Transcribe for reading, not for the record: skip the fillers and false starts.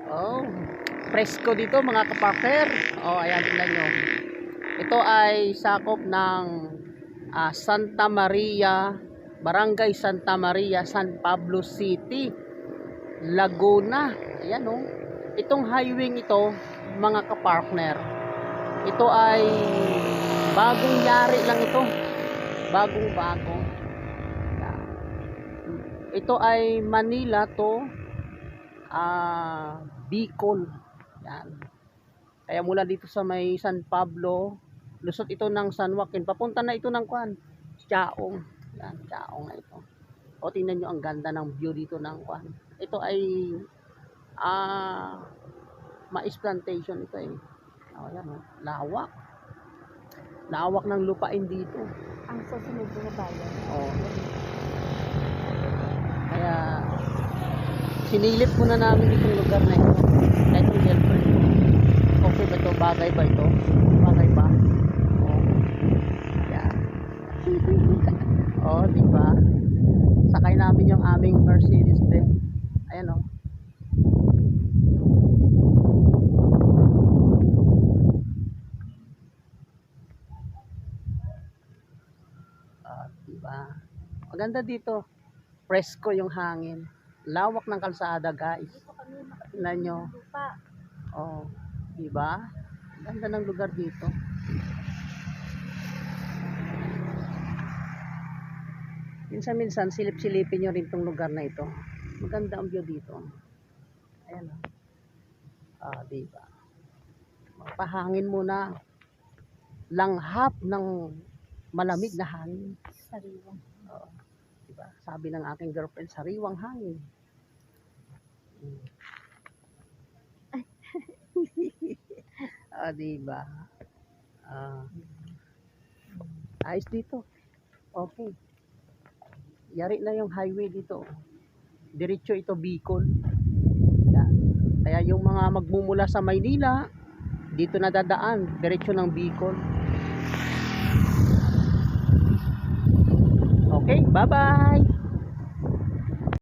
Oh, presko dito mga kapartner. Oh, ayan, tingnan nyo. Ito ay sakop ng Santa Maria, Barangay Santa Maria, San Pablo City, Laguna. Ayan oh. Itong highway ito, mga kapartner, ito ay bagong yari lang ito. Bagong-bago. Ito ay Manila to Bicol. Yan. Kaya mula dito sa may San Pablo, lusot ito ng San Joaquin, papunta na ito ng Kuan, Chaong. Yan, Chaong na ito. O tingnan nyo ang ganda ng view dito ng Kuan. Ito ay mais plantation ito eh. O yan, lawak. Lawak ng lupain dito. Ang susunod na bayan. Oh. Kaya sinilip muna namin itong lugar na ito. Kahit yung girlfriend. Okay ba ito? Bagay ba ito? Bagay ba? Oh. Yeah. Oh, diba? Sakay namin yung aming Mercedes Benz. Ayan oh. Diba? Maganda dito. Presko yung hangin. Lawak ng kalsada, guys. Tingnan nyo. Oh, diba? Ganda ng lugar dito. Minsan-minsan, silip-silipin nyo rin tong lugar na ito. Maganda ang view dito. Ayan o. Diba? Magpahangin muna. Langhap ng malamig na hangin. Sariwang. Diba? Sabi ng aking girlfriend, sariwang hangin. Diba? Ayos dito. Okay. Yari na yung highway dito. Diretso ito Bicol. Yan. Kaya yung mga magmumula sa Maynila, dito na dadaan. Diretso ng Bicol. Okay, bye-bye!